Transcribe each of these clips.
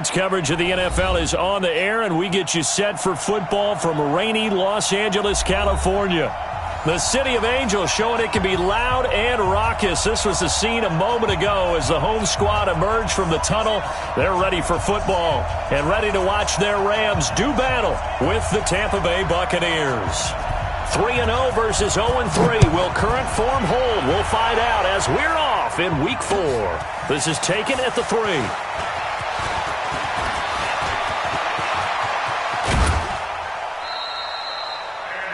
Sports coverage of the NFL is on the air, and we get you set for football from rainy Los Angeles, California. The City of Angels showing it can be loud and raucous. This was the scene a moment ago as the home squad emerged from the tunnel. They're ready for football and ready to watch their Rams do battle with the Tampa Bay Buccaneers. 3-0 versus 0-3. Will current form hold? We'll find out as we're off in Week 4. This is taken at the 3.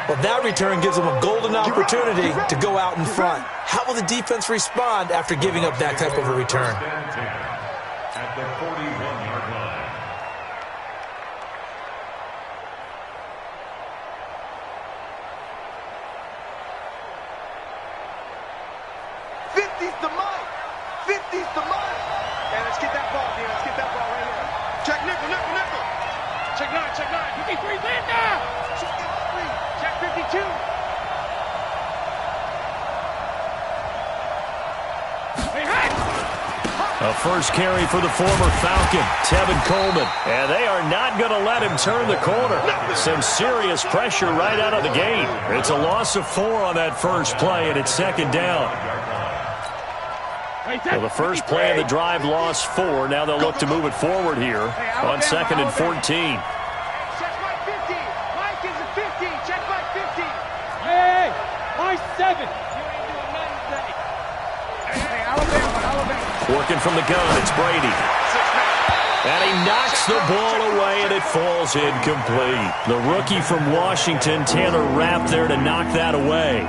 Well, that return gives them a golden opportunity to go out in front. How will the defense respond after giving up that type of a return? At the 41-yard line. '50's the mark. 50's the mark. Yeah, let's get that ball here. Let's get that ball right here. Check nickel, nickel, nickel. Check 9, check 9. 53, land down. Check 52. A first carry for the former Falcon, Tevin Coleman. And they are not going to let him turn the corner. Some serious pressure right out of the gate. It's a loss of 4 on that first play, and it's second down. Well, the first play of the drive lost 4. Now they'll look to move it forward here on 2nd and 14. Working from the gun, it's Brady. And he knocks the ball away, and it falls incomplete. The rookie from Washington, Taylor Rapp, there to knock that away.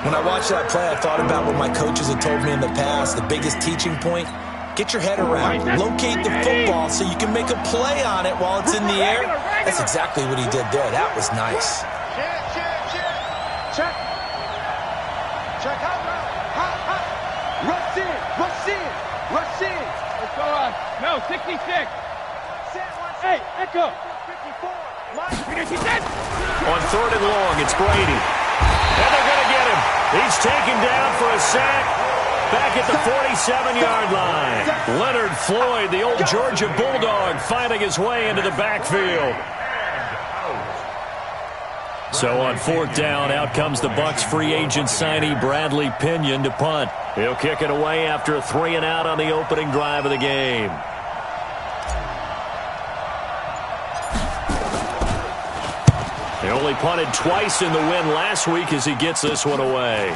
When I watched that play, I thought about what my coaches had told me in the past. The biggest teaching point, get your head around. Locate the football so you can make a play on it while it's in the air. That's exactly what he did there. That was nice. Check. Check out. Rush in. Rush in. Rush in. Let's go on. No, 66. Hey, Echo. 54. On 3rd and long, it's Brady. And they're going to get him. He's taken down for a sack back at the 47-yard line. Leonard Floyd, the old Georgia Bulldog, fighting his way into the backfield. So on 4th down, out comes the Bucs free agent signee Bradley Pinion to punt. He'll kick it away after a 3-and-out on the opening drive of the game. He only punted twice in the win last week as he gets this one away.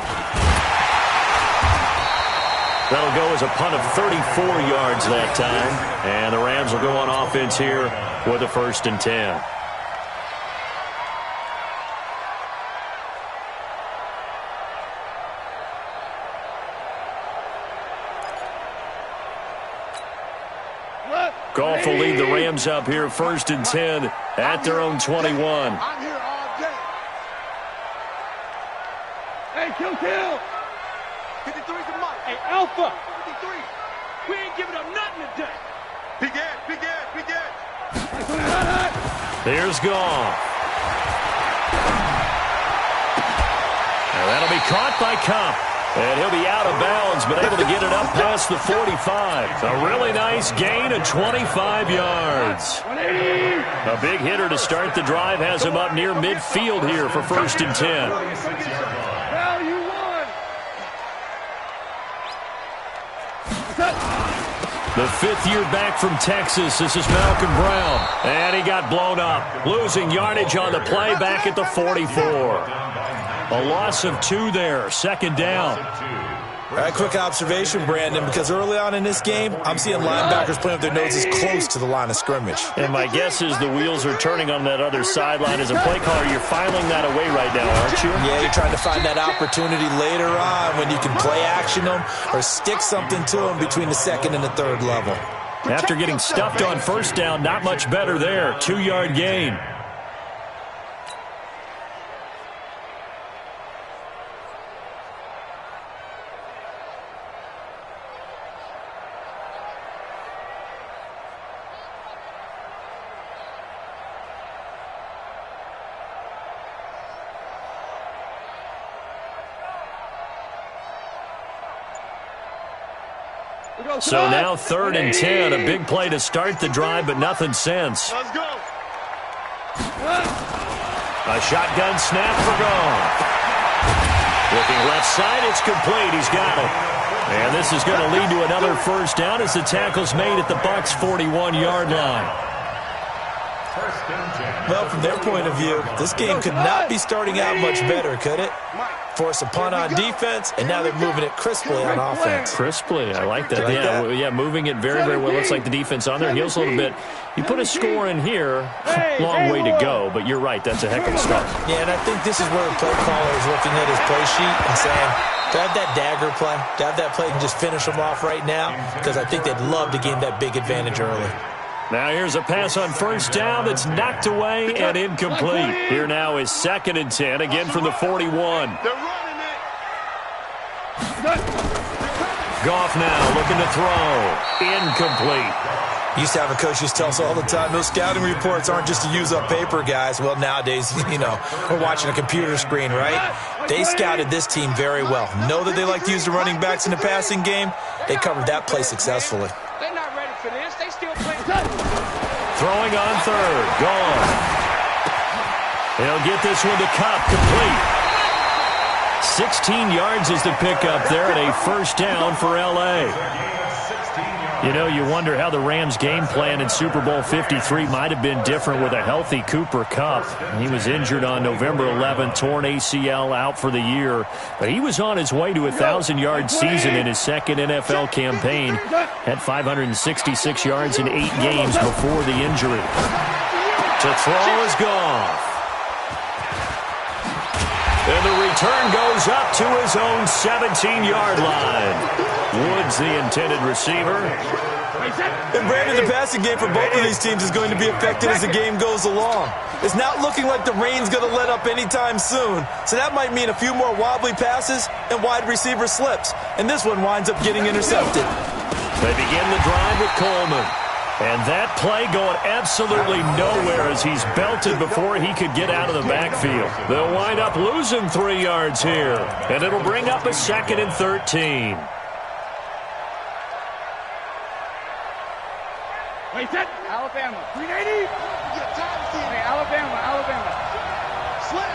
That'll go as a punt of 34 yards that time. And the Rams will go on offense here with a 1st and 10. Goff will lead the Rams up here 1st and 10 at their own 21. I'm here all day. Hey, kill. 53's the mark. Hey, Alpha. 53. We ain't giving up nothing today. Big Ed. Here's Goff. And that'll be caught by Kupp. And he'll be out of bounds, but able to get it up past the 45. A really nice gain of 25 yards. A big hitter to start the drive has him up near midfield here for 1st and 10. Well, you won. The 5th year back from Texas, this is Malcolm Brown. And he got blown up, losing yardage on the play back at the 44. A loss of 2 there, 2nd down. All right, quick observation, Brandon, because early on in this game, I'm seeing linebackers playing with their noses close to the line of scrimmage. And my guess is the wheels are turning on that other sideline. As a play caller, you're filing that away right now, aren't you? Yeah, you're trying to find that opportunity later on when you can play action them or stick something to them between the 2nd and the 3rd level. After getting stuffed on 1st down, not much better there. 2-yard gain. So now 3rd and 10. A big play to start the drive, but nothing since. Let's go. A shotgun snap for Goff. Looking left side, it's complete. He's got it. And this is going to lead to another first down as the tackle's made at the Bucs' 41-yard line. Well, from their point of view, this game could not be starting out much better, could it? Force a punt on defense, and now they're moving it crisply on offense. Crisply, I like that. Like that? Yeah, moving it very, very well. Looks like the defense on their heels a little bit. You put a score in here, long way to go, but you're right, that's a heck of a start. Yeah, and I think this is where the play caller is looking at his play sheet and saying, to have that dagger play, to have that play and just finish them off right now, because I think they'd love to gain that big advantage early. Now here's a pass on first down that's knocked away and incomplete. Here now is 2nd and 10, again from the 41. They're running it. Goff now looking to throw. Incomplete. Used to have a coach used to tell us all the time, those scouting reports aren't just to use up paper, guys. Well, nowadays, we're watching a computer screen, right? They scouted this team very well. Know that they like to use the running backs in the passing game. They covered that play successfully. They're not ready for this. They still playing. Throwing on 3rd. Gone. He'll get this one to Cup. Complete. 16 yards is the pickup there at a first down for L.A. You wonder how the Rams' game plan in Super Bowl 53 might have been different with a healthy Cooper Kupp. He was injured on November 11th, torn ACL, out for the year. But he was on his way to a 1,000-yard season in his second NFL campaign. Had 566 yards in 8 games before the injury. To throw is Goff. And the return goes up to his own 17-yard line. Woods, the intended receiver. And Brandon, the passing game for both of these teams is going to be affected as the game goes along. It's not looking like the rain's going to let up anytime soon. So that might mean a few more wobbly passes and wide receiver slips. And this one winds up getting intercepted. They begin the drive with Coleman. And that play going absolutely nowhere as he's belted before he could get out of the backfield. They'll wind up losing 3 yards here. And it'll bring up a 2nd and 13. Wait, set. Alabama. 380. Hey, Alabama. Slam.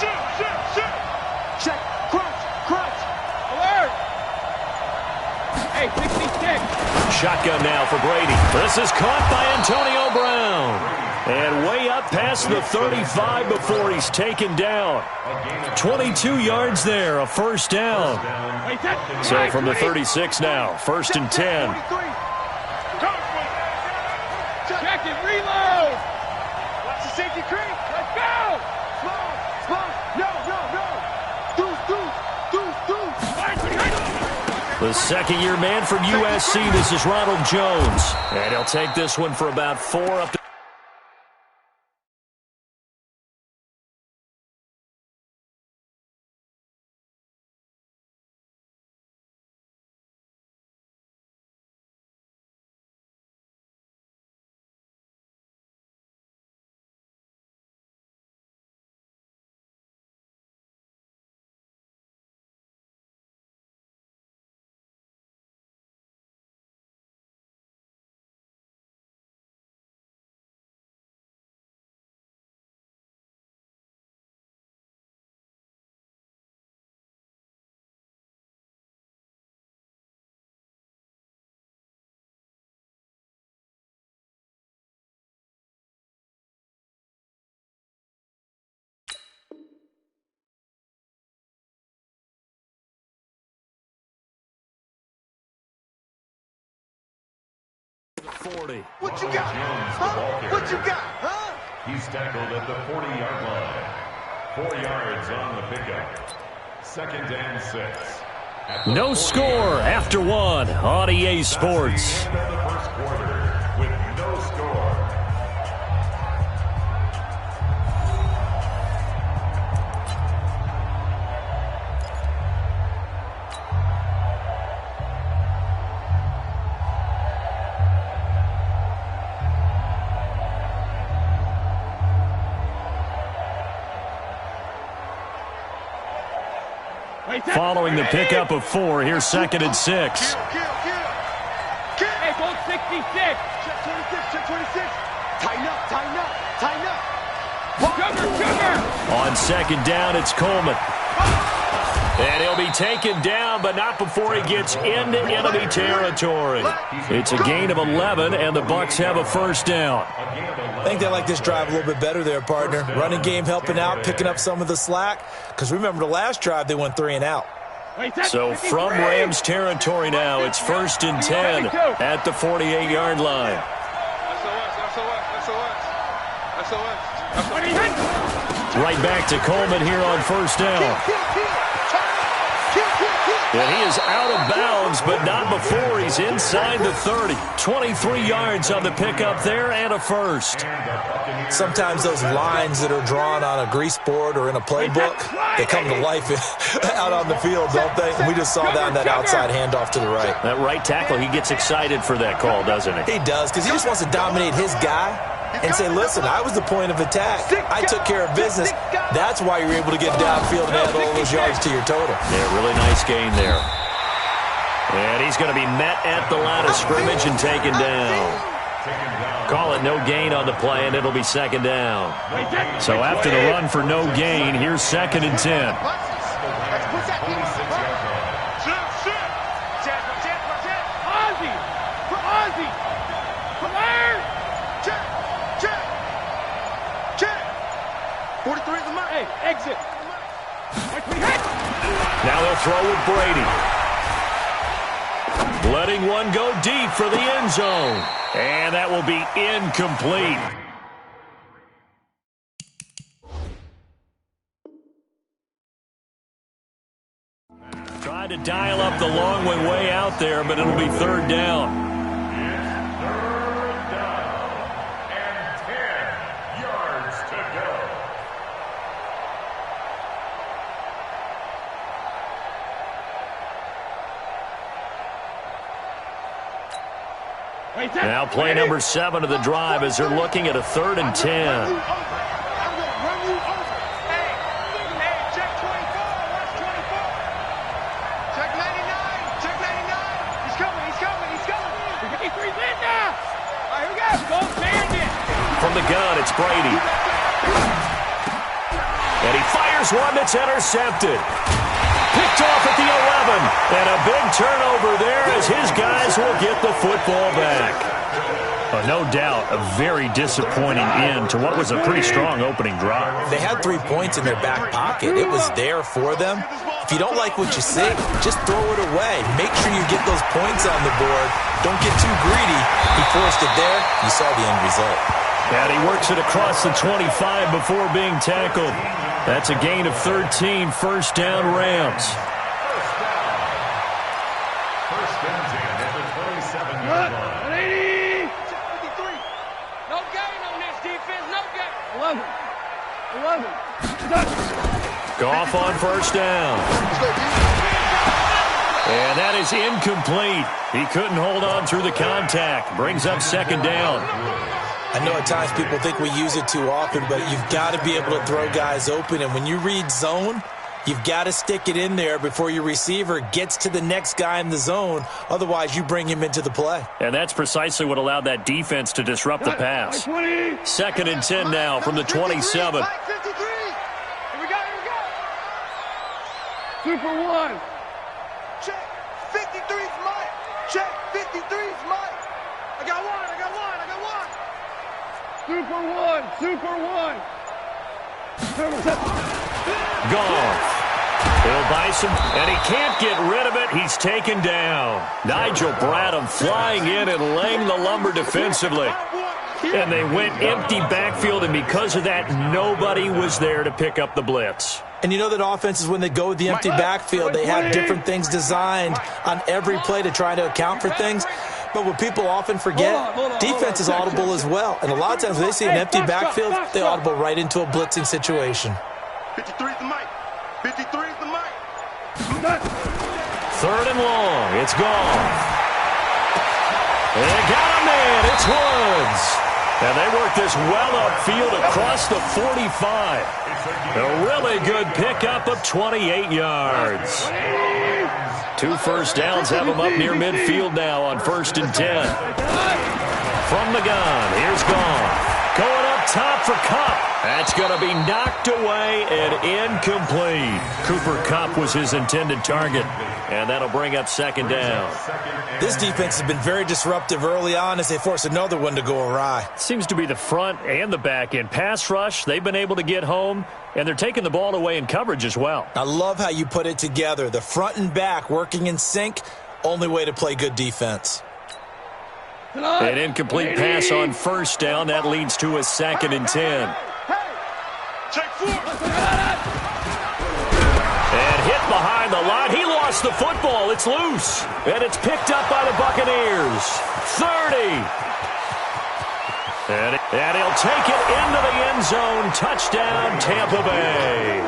Shoot. Check. Crunch. Alert. Hey, 66. Shotgun now for Brady. This is caught by Antonio Brown. And way up past the 35 before he's taken down. 22 yards there, a first down. So from the 36 now, 1st and 10. Check it, reload. Watch the safety creep. Let's go. Slow. No. The second-year man from USC, this is Ronald Jones. And he'll take this one for about 4 up to... What you got? What you got? He's tackled at the 40-yard line. 4 yards on the pickup. 2nd and 6. No score after 1 on EA Sports. The first quarter with no score. Following the pickup of 4, here's 2nd and 6. Hey, goal 66. Check 26, check 26. Tighten up, tighten up, tighten up. Sugar. On 2nd down, it's Coleman. And he'll be taken down, but not before he gets into enemy territory. It's a gain of 11, and the Bucs have a 1st down. I think they like this drive a little bit better there, partner. Running game helping out, picking up some of the slack. Because remember, the last drive, they went 3 and out. So from Rams territory now, it's 1st and 10 at the 48-yard line. Right back to Coleman here on 1st down. And he is out of bounds, but not before he's inside the 30. 23 yards on the pickup there and a 1st. Sometimes those lines that are drawn on a grease board or in a playbook, they come to life out on the field, don't they? And we just saw that on that outside handoff to the right. That right tackle, he gets excited for that call, doesn't he? He does, because he just wants to dominate his guy and say, listen, I was the point of attack. I took care of business. That's why you're able to get downfield and add all those yards to your total. Yeah, really nice gain there. And he's going to be met at the line of scrimmage and taken down. Call it no gain on the play, and it'll be 2nd down. So after the run for no gain, here's 2nd and 10. Exit. Now they'll throw with Brady. Letting one go deep for the end zone. And that will be incomplete. Tried to dial up the long one way out there, but it'll be 3rd down. Now play number 7 of the drive as they're looking at a 3rd and 10. I'm going to run you over. Hey, check 24. Watch 24. Check 99. Check 99. He's coming. 53's in now. All right, here we go. Go, Bandit. From the gun, it's Brady. And he fires one that's intercepted. Picked off at the 11. And a big turnover there as his guys will get the football back. No doubt a very disappointing end to what was a pretty strong opening drive. They had 3 points in their back pocket. It was there for them. If you don't like what you see, just throw it away. Make sure you get those points on the board. Don't get too greedy. He forced it there. You saw the end result. And he works it across the 25 before being tackled. That's a gain of 13, 1st down Rams. First and 10 at the 27-yard line. 180. 53. No gain on this defense. No gain. 11. Goff on 1st down. And that is incomplete. He couldn't hold on through the contact. Brings up 2nd down. I know at times people think we use it too often, but you've got to be able to throw guys open. And when you read zone, you've got to stick it in there before your receiver gets to the next guy in the zone. Otherwise, you bring him into the play. And that's precisely what allowed that defense to disrupt the pass. 2nd and 10 now from the 27. 53. Here we go. Super 1. Check. 53's mine. Check. 53's mine. I got one. Super 1. Gone. He'll buy some, and he can't get rid of it. He's taken down. Nigel Bradham flying in and laying the lumber defensively. And they went empty backfield, and because of that, nobody was there to pick up the blitz. And you know that offenses, when they go with the empty backfield, they have different things designed on every play to try to account for things. But what people often forget, defense is audible as well. And a lot of times when they see an empty backfield, they audible right into a blitzing situation. 53's the mic. 53's the mic. 3rd and long. It's gone. They got a man. It's Woods. And they work this well upfield across the 45. A really good pickup of 28 yards. 2 first downs have them up near midfield now on 1st and 10. From the gun, here's Goff. Going up top for Kupp. That's going to be knocked away and incomplete. Cooper Kupp was his intended target, and that'll bring up 2nd down. This defense has been very disruptive early on as they force another one to go awry. Seems to be the front and the back end. Pass rush, they've been able to get home, and they're taking the ball away in coverage as well. I love how you put it together. The front and back working in sync, only way to play good defense. An incomplete pass on 1st down. That leads to a 2nd and 10. Check 4. And hit behind the line. He lost the football. It's loose. And it's picked up by the Buccaneers. 30. And he'll take it into the end zone. Touchdown, Tampa Bay.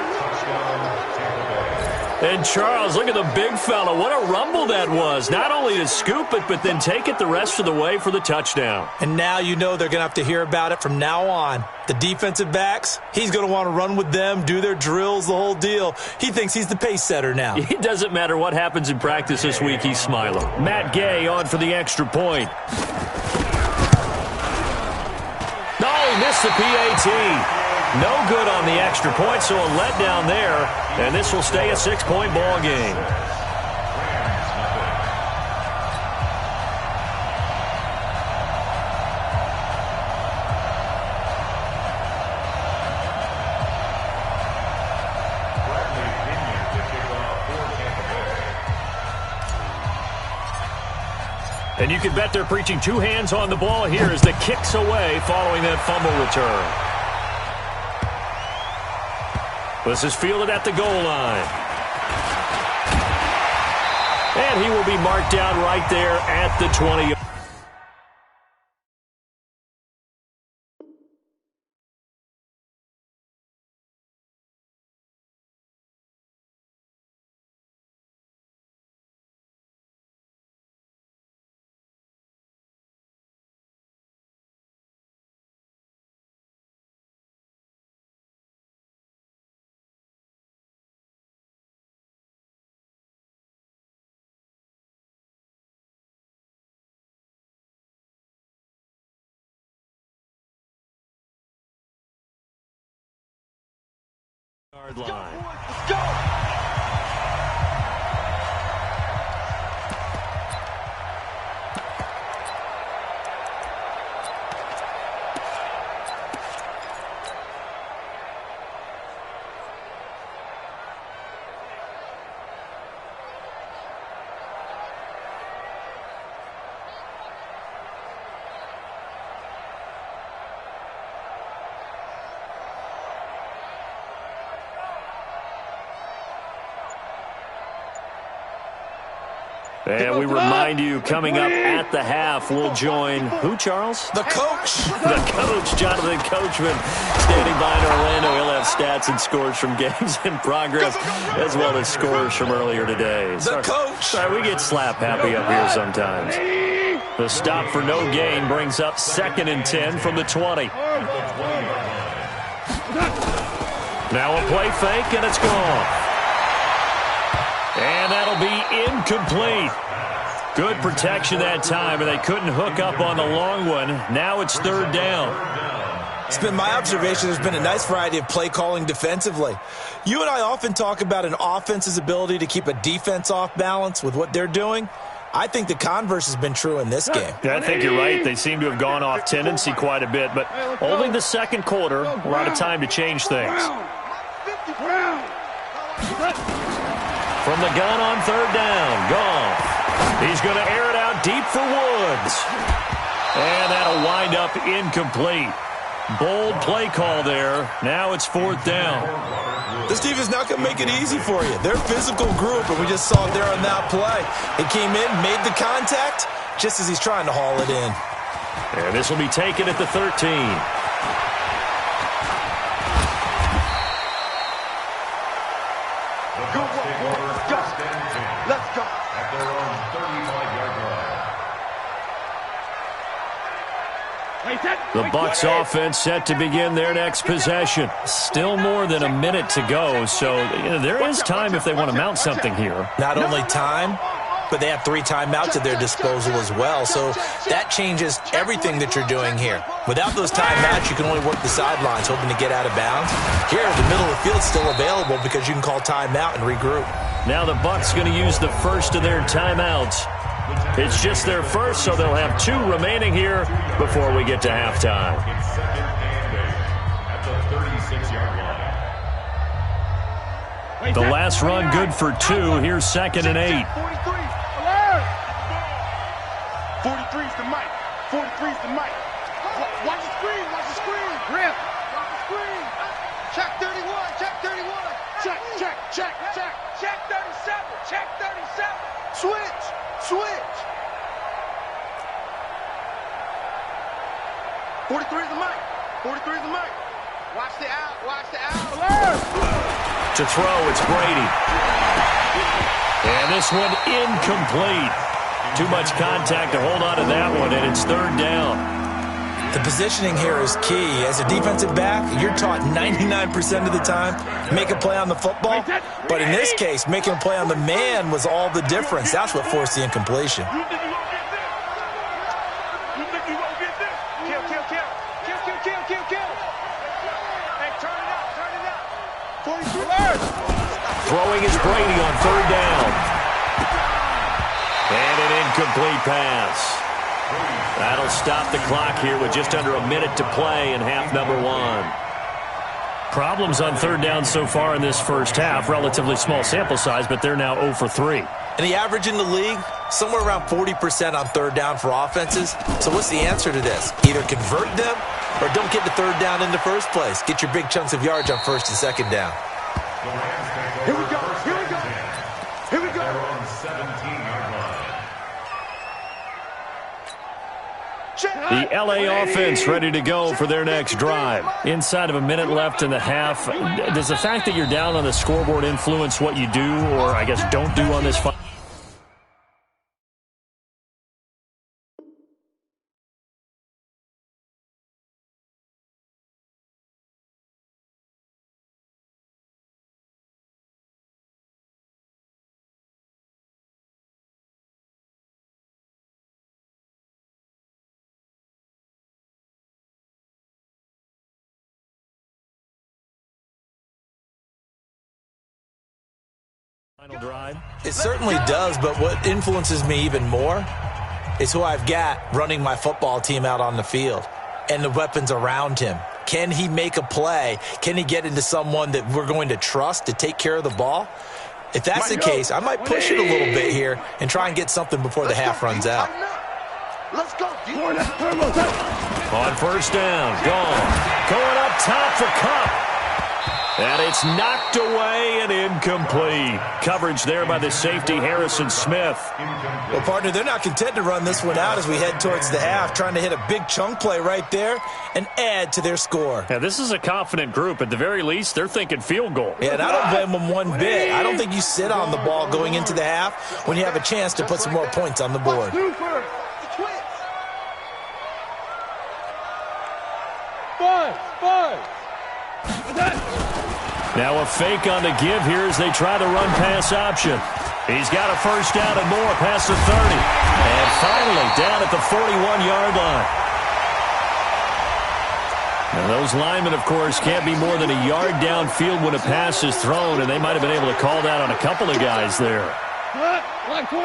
And Charles, look at the big fella. What a rumble that was. Not only to scoop it, but then take it the rest of the way for the touchdown. And now you know they're going to have to hear about it from now on. The defensive backs, he's going to want to run with them, do their drills, the whole deal. He thinks he's the pace setter now. It doesn't matter what happens in practice this week, he's smiling. Matt Gay on for the extra point. No, he missed the PAT. No good on the extra point, so a letdown there, and this will stay a 6-point ball game. And you can bet they're preaching 2 hands on the ball here as the kick's away following that fumble return. This is fielded at the goal line. And he will be marked down right there at the 20. Line. Let's go! And we remind you, coming up at the half, we'll join who, Charles? The coach. The coach, Jonathan Coachman, standing by in Orlando. He'll have stats and scores from games in progress, as well as scores from earlier today. The coach. Sorry, we get slap happy up here sometimes. The stop for no gain brings up 2nd and 10 from the 20. Now a play fake, and it's gone. And that'll be incomplete. Good protection that time, and they couldn't hook up on the long one. Now it's 3rd down. It's been my observation there's been a nice variety of play calling defensively. You and I often talk about an offense's ability to keep a defense off balance with what they're doing. I think the converse has been true in this game. Yeah, I think you're right. They seem to have gone off tendency quite a bit, but only the 2nd quarter, a lot of time to change things. From the gun on 3rd down, Goff. He's going to air it out deep for Woods. And that'll wind up incomplete. Bold play call there. Now it's 4th down. This defense is not going to make it easy for you. They're a physical group, and we just saw it there on that play. He came in, made the contact, just as he's trying to haul it in. And this will be taken at the 13. Let's go. At their own 35-yard line. The Bucs offense set to begin their next possession. Still more than a minute to go, so there is time if they want to mount something here. Not only time, but they have 3 timeouts at their disposal as well, so that changes everything that you're doing here. Without those timeouts, you can only work the sidelines, hoping to get out of bounds. Here, the middle of the field is still available because you can call timeout and regroup. Now the Bucs going to use the first of their timeouts. It's just their first, so they'll have 2 remaining here before we get to halftime. The last run good for 2. Here's 2nd and 8. 43's the mic. 43's the mic. Watch the screen. Watch the screen. Grip. Watch the screen. Check 31. Check 31. Check. Check 37. Check 37. Switch. 43's the mic. 43's the mic. Watch the out. Alert. To throw, it's Brady. And this one incomplete. Too much contact to hold on to that one, and it's 3rd down. The positioning here is key. As a defensive back, you're taught 99% of the time, make a play on the football. But in this case, making a play on the man was all the difference. That's what forced the incompletion. You think you gonna get this? You think you gonna get this? Kill. Hey, turn it up. 43. Alert. Throwing is Brady on 3rd down. And an incomplete pass. That'll stop the clock here with just under a minute to play in half number 1. Problems on 3rd down so far in this first half. Relatively small sample size, but they're now 0 for 3. And the average in the league, somewhere around 40% on 3rd down for offenses. So what's the answer to this? Either convert them or don't get the 3rd down in the first place. Get your big chunks of yards on 1st and 2nd down. Here we go. The LA offense ready to go for their next drive. Inside of a minute left in the half. Does the fact that you're down on the scoreboard influence what you do, or I guess don't do on this fight? Final drive. It certainly does, but what influences me even more is who I've got running my football team out on the field and the weapons around him. Can he make a play? Can he get into someone that we're going to trust to take care of the ball? If that's the case, I might push it a little bit here and try and get something before the half runs out. Let's go. On 1st down, gone. Going up top for Cup. And it's knocked away and incomplete. Coverage there by the safety, Harrison Smith. Well, partner, they're not content to run this one out as we head towards the half, trying to hit a big chunk play right there and add to their score. Yeah, this is a confident group. At the very least, they're thinking field goal. Yeah, and I don't blame them one bit. I don't think you sit on the ball going into the half when you have a chance to put some more points on the board. Now a fake on the give here as they try to run pass option. He's got a 1st down and more past the 30. And finally down at the 41-yard line. Now those linemen, of course, can't be more than a yard downfield when a pass is thrown, and they might have been able to call that on a couple of guys there. Like 20.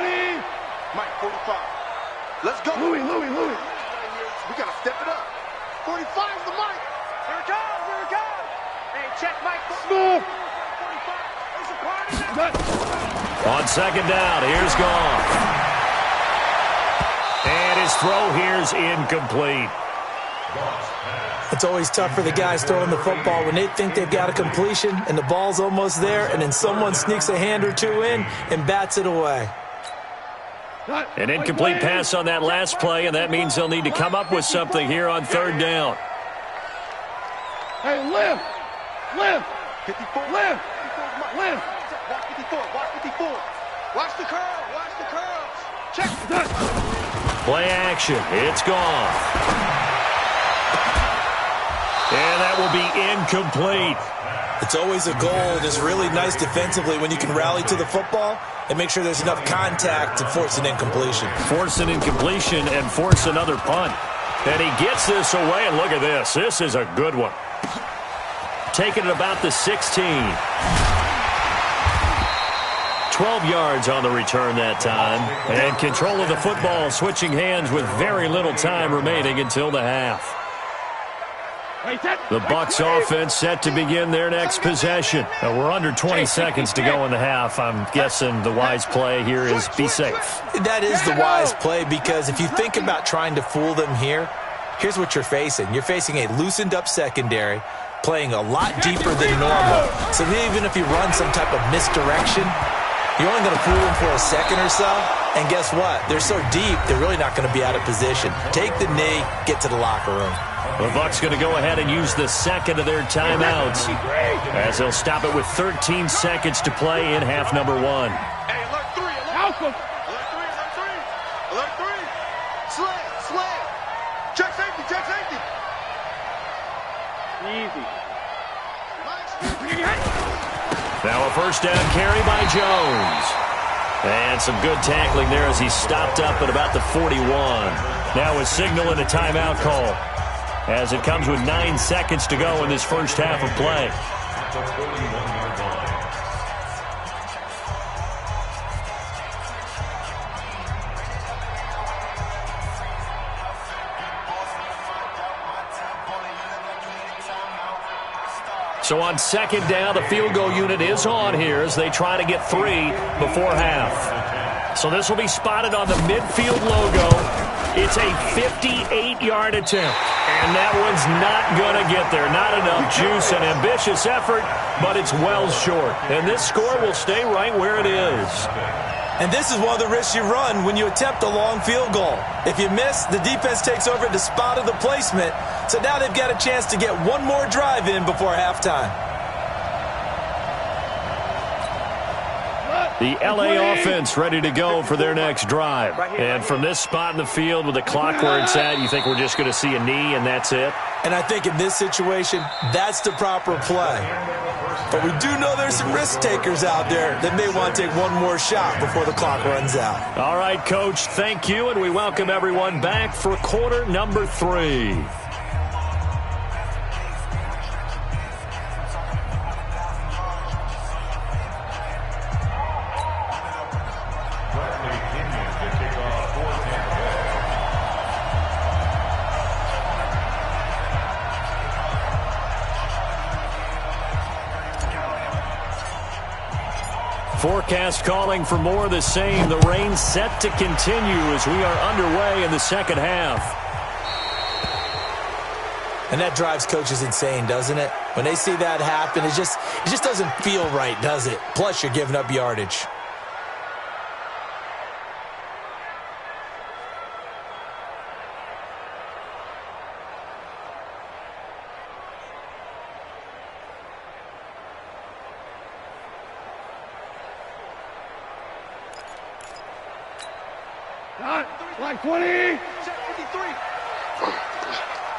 Mike, 45. Let's go. Louis. We got to step it up. 45's the mic. Here it comes. Hey, check Mike. Smooth. 45. There's a party. On 2nd down, here's Goff. And his throw here's incomplete. It's always tough for the guys throwing the football when they think they've got a completion and the ball's almost there, and then someone sneaks a hand or two in and bats it away. An incomplete pass on that last play, and that means they'll need to come up with something here on 3rd down. Hey, lift. 54. Lift. Watch 54. Watch the curls. Check. Play action. It's gone. Incomplete. It's always a goal. It's really nice defensively when you can rally to the football and make sure there's enough contact to force an incompletion. Force an incompletion and force another punt. And he gets this away, and look at this. This is a good one. Taking it about the 16. 12 yards on the return that time. And control of the football switching hands with very little time remaining until the half. The Bucs offense set to begin their next possession. We're under 20 seconds to go in the half. I'm guessing the wise play here is be safe. That is the wise play, because if you think about trying to fool them here, here's what you're facing. You're facing a loosened up secondary, playing a lot deeper than normal. So even if you run some type of misdirection, you're only going to fool them for a second or so. And guess what? They're so deep, they're really not going to be out of position. Take the knee, get to the locker room. The Bucs going to go ahead and use the second of their timeouts as they'll stop it with 13 seconds to play in half number 1. Hey, alert 3, alert 3, alert 3, alert 3. Slant. Check safety, check safety. Easy. Now a first down carry by Jones. And some good tackling there as he stopped up at about the 41. Now a signal and a timeout call, as it comes with 9 seconds to go in this first half of play. So on second down, the field goal unit is on here as they try to get 3 before half. So this will be spotted on the midfield logo. It's a 58-yard attempt, and that one's not going to get there. Not enough juice, an ambitious effort, but it's well short. And this score will stay right where it is. And this is one of the risks you run when you attempt a long field goal. If you miss, the defense takes over at the spot of the placement. So now they've got a chance to get one more drive in before halftime. The LA offense ready to go for their next drive. And from this spot in the field with the clock where it's at, you think we're just going to see a knee and that's it? And I think in this situation, that's the proper play. But we do know there's some risk takers out there that may want to take one more shot before the clock runs out. All right, Coach, thank you, and we welcome everyone back for quarter number 3. Forecast calling for more of the same. The rain set to continue as we are underway in the second half. And that drives coaches insane, doesn't it? When they see that happen, it just doesn't feel right, does it? Plus, you're giving up yardage. Like 20. Check 53.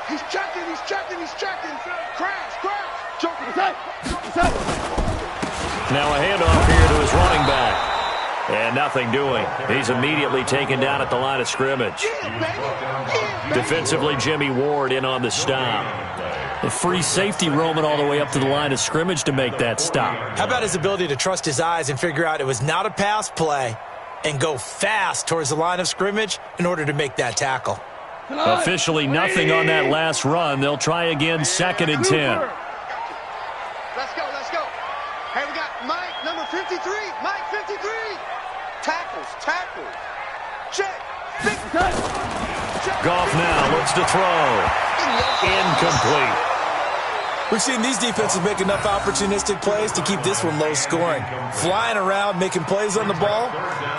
He's checking. Crash. Joking. Now a handoff here to his running back. And nothing doing. He's immediately taken down at the line of scrimmage. Defensively, Jimmy Ward in on the stop. The free safety roaming all the way up to the line of scrimmage to make that stop. How about his ability to trust his eyes and figure out it was not a pass play and go fast towards the line of scrimmage in order to make that tackle. Officially nothing on that last run. They'll try again, 2nd and 10. Let's go. Hey, we got Mike, number 53. Mike, 53. Tackles. Check. Goff now looks to throw. Incomplete. We've seen these defenses make enough opportunistic plays to keep this one low scoring. Flying around, making plays on the ball,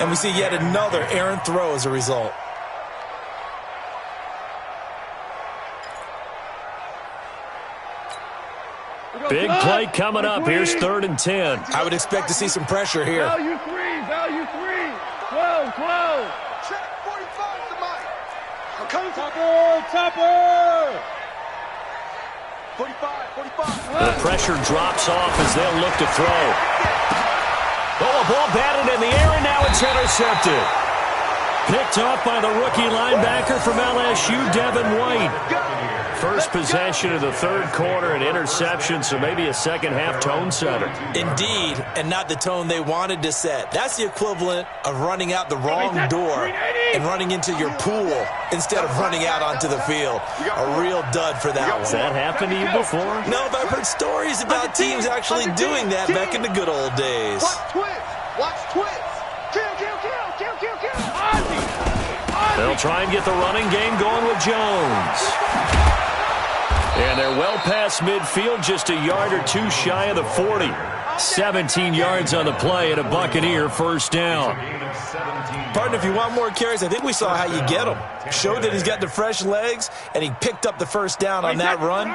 and we see yet another errant throw as a result. Big play coming up. Here's 3rd and 10. I would expect to see some pressure here. Value 3. 12. Check 45 to Mike. I'm coming. Topper. The pressure drops off as they'll look to throw. Oh, a ball batted in the air, and now it's intercepted. Picked off by the rookie linebacker from LSU, Devin White. First possession of the third quarter, an interception, so maybe a second-half tone setter. Indeed, and not the tone they wanted to set. That's the equivalent of running out the wrong door and running into your pool instead of running out onto the field. A real dud for that one. Has that happened to you before? No, but I've heard stories about teams actually doing that back in the good old days. Watch twist. Watch twist. Kill, kill, kill, kill, kill, kill. They'll try and get the running game going with Jones. And they're well past midfield, just a yard or two shy of the 40. 17 yards on the play and a Buccaneer first down. Partner, if you want more carries, I think we saw how you get them. Showed that he's got the fresh legs, and he picked up the first down on that run.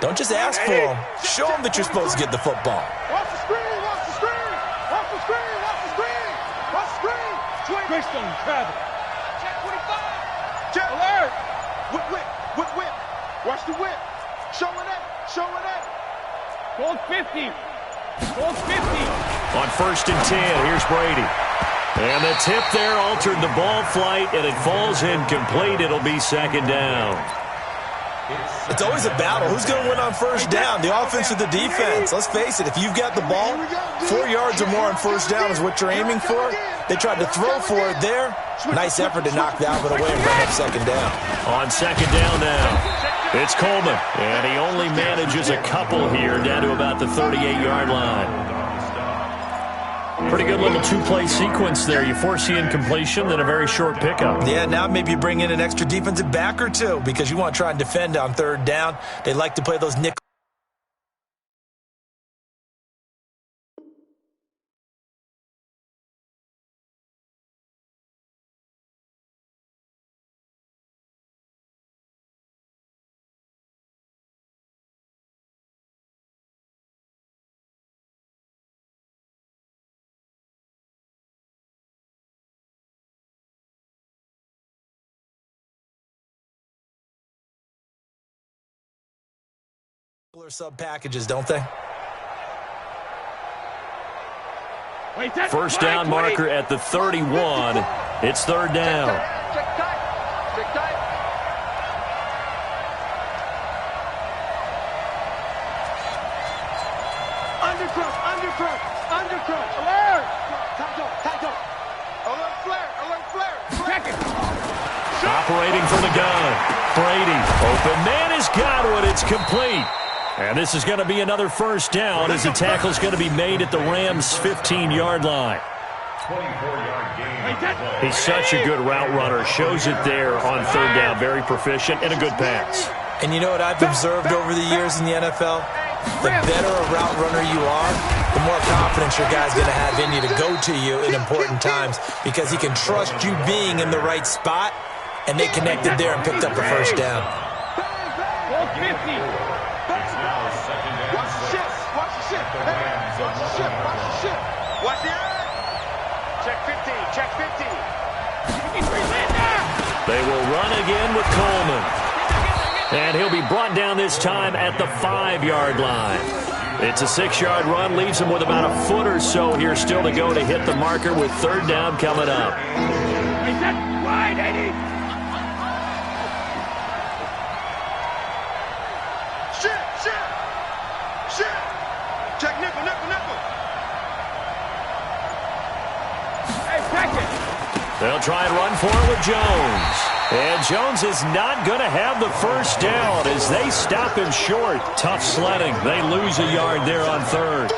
Don't just ask for them. Show them that you're supposed to get the football. Watch the screen, watch the screen. Watch the screen, watch the screen. Watch the screen. Greystone, travel. Check 25. Check. Alert. Whip, whip, whip, whip. Watch the whip. Showing up, showing up. Gold 50. Gold 50. On 1st and 10, here's Brady. And the tip there altered the ball flight, and it falls incomplete. It'll be second down. It's always a battle. Who's going to win on first down, the offense or the defense? Let's face it, if you've got the ball, 4 yards or more on first down is what you're aiming for. They tried to throw for it there. Nice effort to knock that one away and bring up second down. On second down now, it's Coleman. And he only manages a couple here, down to about the 38-yard line. Pretty good little two-play sequence there. You force the incompletion, then a very short pickup. Yeah, now maybe you bring in an extra defensive back or two because you want to try and defend on third down. They like to play those nickel. Sub packages, don't they? First down marker at the 31. It's third down. Check tight. Check tight. Undercrunch, undercrunch, undercrunch. Alert. Tight up. Alert flare, alert flare. Check it. Operating from the gun. Brady. Open man has got one. It's complete. And this is going to be another first down as the tackle's going to be made at the Rams' 15-yard line. 24-yard gain. He's such a good route runner. Shows it there on third down. Very proficient and a good pass. And you know what I've observed over the years in the NFL? The better a route runner you are, the more confidence your guy's going to have in you to go to you in important times because he can trust you being in the right spot, and they connected there and picked up the first down. Gold 50. Watch the eye. Check 50. Check 50. They will run again with Coleman. And he'll be brought down this time at the 5-yard line. It's a 6-yard run. Leaves him with about a foot or so here still to go to hit the marker with third down coming up. Wide, Eddie. Shit. Check nickel. Hey, check it. They'll try and run for it with Jones. And Jones is not going to have the first down as they stop him short. Tough sledding. They lose a yard there on third.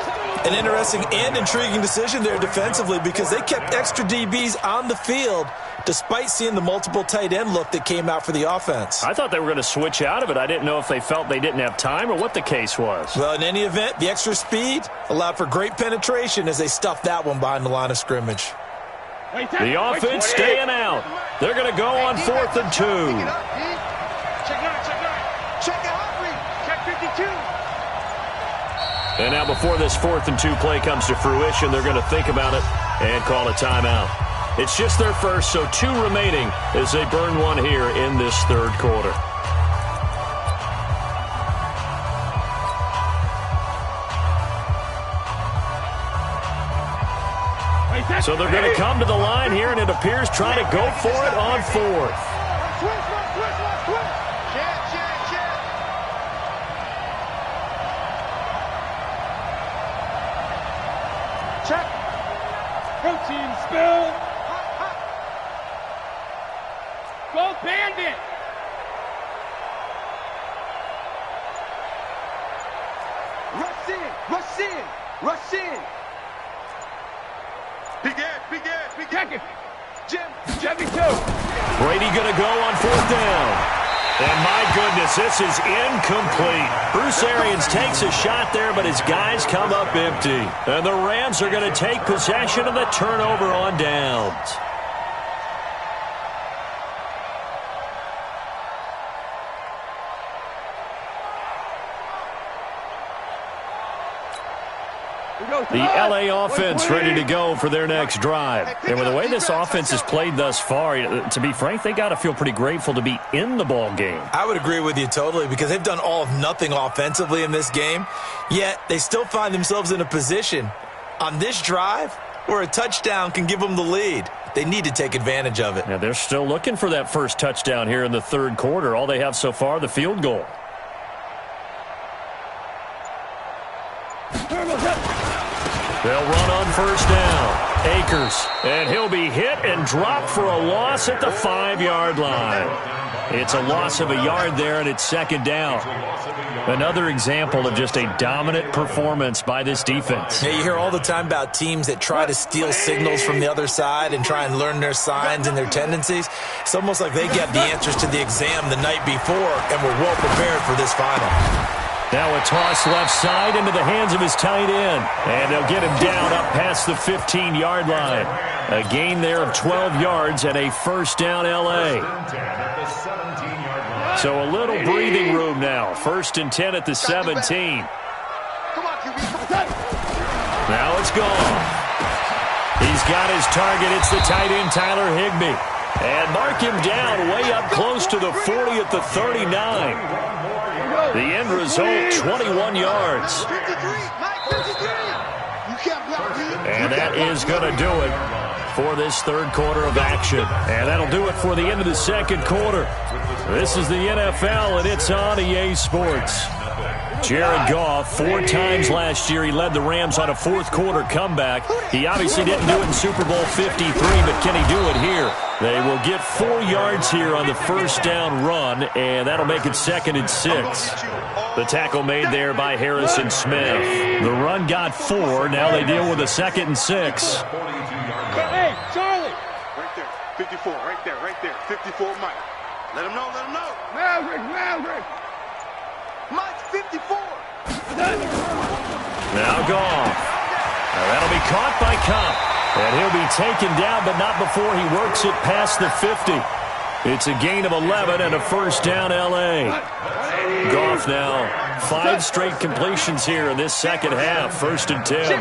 An interesting and intriguing decision there defensively because they kept extra DBs on the field despite seeing the multiple tight end look that came out for the offense. I thought they were going to switch out of it. I didn't know if they felt they didn't have time or what the case was. Well, in any event, the extra speed allowed for great penetration as they stuffed that one behind the line of scrimmage. The offense staying out. They're going to go on 4th and 2. Check 9. Check the hot read. Check 52. And now before this 4th and 2 play comes to fruition, they're going to think about it and call a timeout. It's just their first, so 2 remaining as they burn one here in this third quarter. So they're going to come to the line here, and it appears trying to go for it on fourth. Check. Protein spill. Go Bandit. Rush in, rush in, rush in. Big Ed, big Ed, big Ed. Jim, Jimmy 2. Brady going to go on fourth down. And my goodness, this is incomplete. Bruce Arians takes a shot there, but his guys come up empty. And the Rams are going to take possession of the turnover on downs. The LA offense ready to go for their next drive. And with the way this offense has played thus far, to be frank, they got to feel pretty grateful to be in the ball game. I would agree with you totally because they've done all of nothing offensively in this game, yet they still find themselves in a position on this drive where a touchdown can give them the lead. They need to take advantage of it. Yeah, they're still looking for that first touchdown here in the third quarter. All they have so far, the field goal. They'll run on first down. Akers, and he'll be hit and dropped for a loss at the 5-yard line. It's a loss of a yard there, and it's second down. Another example of just a dominant performance by this defense. Yeah, you hear all the time about teams that try to steal signals from the other side and try and learn their signs and their tendencies. It's almost like they get the answers to the exam the night before and were well prepared for this final. Now a toss left side into the hands of his tight end. And they'll get him down up past the 15-yard line. A gain there of 12 yards and a first down L.A. So a little breathing room now. First and 10 at the 17. Now it's gone. He's got his target. It's the tight end, Tyler Higbee. And mark him down way up close to the 40 at the 39. The end result, 21 yards. And that is going to do it for this third quarter of action. And that'll do it for the end of the second quarter. This is the NFL, and it's on EA Sports. Jared Goff, 4 times last year, he led the Rams on a fourth quarter comeback. He obviously didn't do it in Super Bowl 53, but can he do it here? They will get 4 yards here on the first down run, and that'll make it second and 6. The tackle made there by Harrison Smith. The run got 4. Now they deal with a second and 6. Hey, Charlie. Right there, 54, right there, 54, Mike. Let him know, let him know. Maverick. Mike's 54. Now Goff. Now that'll be caught by Cobb. And he'll be taken down, but not before he works it past the 50. It's a gain of 11 and a first down L.A. Goff now 5 straight completions here in this second half. First and 10.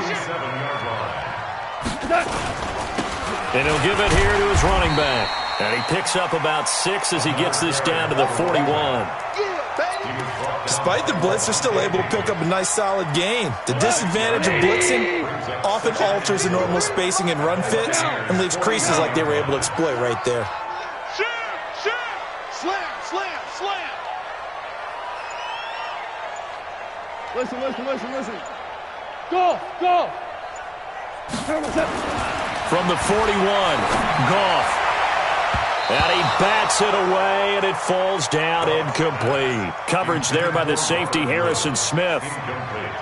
And he'll give it here to his running back. And he picks up about 6 as he gets this down to the 41. Despite the blitz, they're still able to pick up a nice solid gain. The disadvantage of blitzing often alters the normal spacing and run fits and leaves creases like they were able to exploit right there. Slam. Listen. Go. From the 41, Goff. And he bats it away, and it falls down incomplete. Coverage there by the safety, Harrison Smith.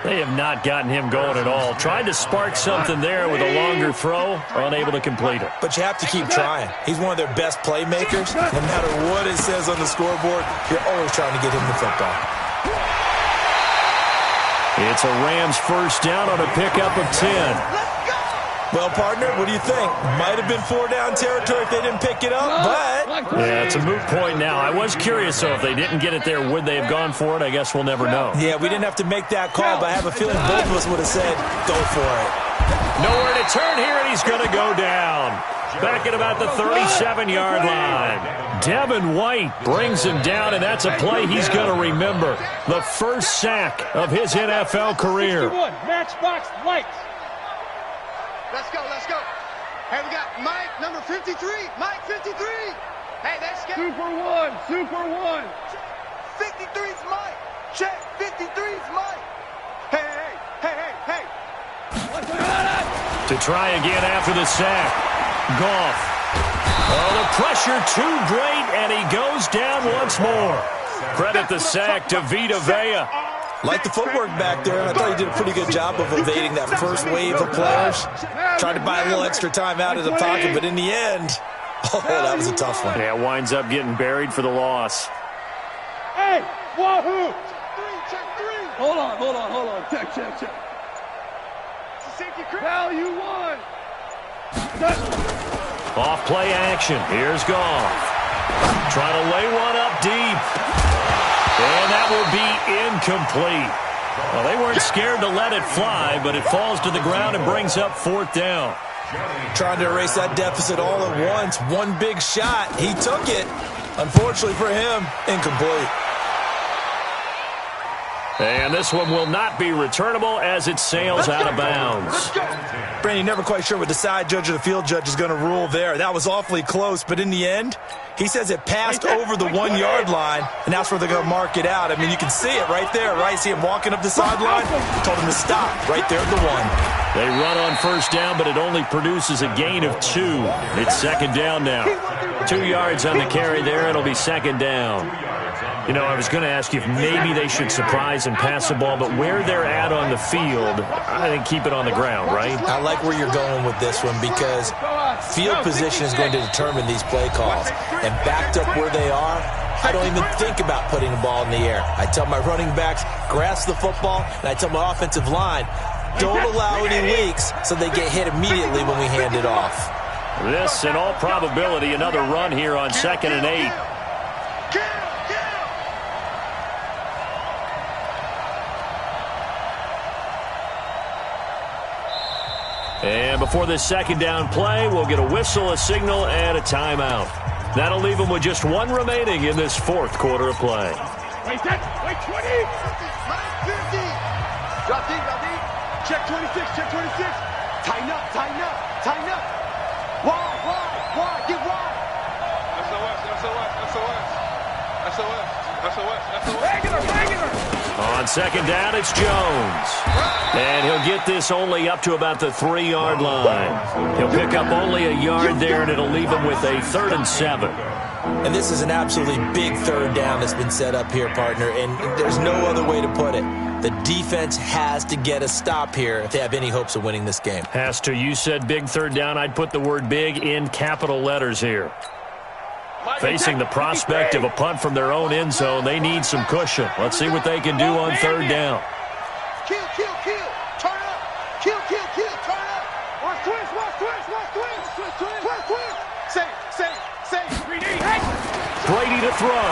They have not gotten him going at all. Tried to spark something there with a longer throw, unable to complete it. But you have to keep trying. He's one of their best playmakers. No matter what it says on the scoreboard, you're always trying to get him the football. It's a Rams first down on a pickup of 10. Well, partner, what do you think? Might have been 4-down territory if they didn't pick it up, but... Yeah, it's a moot point now. I was curious, though, if they didn't get it there, would they have gone for it? I guess we'll never know. Yeah, we didn't have to make that call, but I have a feeling both of us would have said, go for it. Nowhere to turn here, and he's going to go down. Back at about the 37-yard line. Devin White brings him down, and that's a play he's going to remember. The first sack of his NFL career. Matchbox lights. Let's go. Hey, we got Mike, number 53. Mike, 53. Hey, that's good. Super one. Super one. 53's Mike. Check. 53's Mike. Hey. To try again after the sack. Goff. Oh, the pressure too great, and he goes down once more. Credit the sack to Vita Vea. Like the footwork back there, and I thought he did a pretty good job of evading that first wave of players. Tried to buy a little extra time out of the pocket, but in the end, oh, that was a tough one. Yeah, winds up getting buried for the loss. Hey, wahoo! Check three. Hold on. Check. Value one. Off play action. Here's Goff. Trying to lay one up deep. And that will be incomplete. Well, they weren't scared to let it fly, but it falls to the ground and brings up 4th down. Trying to erase that deficit all at once. One big shot. He took it. Unfortunately for him, incomplete. And this one will not be returnable as it sails out of bounds. Brandon, never quite sure what the side judge or the field judge is going to rule there. That was awfully close, but in the end, he says it passed over the 1-yard line, and that's where they're going to mark it out. I mean, you can see it right there, right? See him walking up the sideline? Told him to stop right there at the 1. They run on 1st down, but it only produces a gain of 2. It's 2nd down now. 2 yards on the carry there. It'll be 2nd down. You know, I was going to ask you if maybe they should surprise and pass the ball, but where they're at on the field, I think keep it on the ground, right? I like where you're going with this one because field position is going to determine these play calls. And backed up where they are, I don't even think about putting the ball in the air. I tell my running backs, grasp the football, and I tell my offensive line, don't allow any leaks so they get hit immediately when we hand it off. This, in all probability, another run here on 2nd and 8. And before this 2nd down play, we'll get a whistle, a signal, and a timeout. That'll leave them with just 1 remaining in this 4th quarter of play. Wait, 20. Drop deep. Check 26. Tighten up. Why? Get wide. SOS. Regular. On 2nd down, it's Jones. And he'll get this only up to about the 3-yard line. He'll pick up only a yard there, and it'll leave him with a 3rd and 7. And this is an absolutely big 3rd down that's been set up here, partner, and there's no other way to put it. The defense has to get a stop here if they have any hopes of winning this game. Has to. You said big 3rd down. I'd put the word big in capital letters here. Facing the prospect of a punt from their own end zone, they need some cushion. Let's see what they can do on 3rd down. Kill. Turn up. Kill. Turn up. Watch twist. Say. Brady to throw.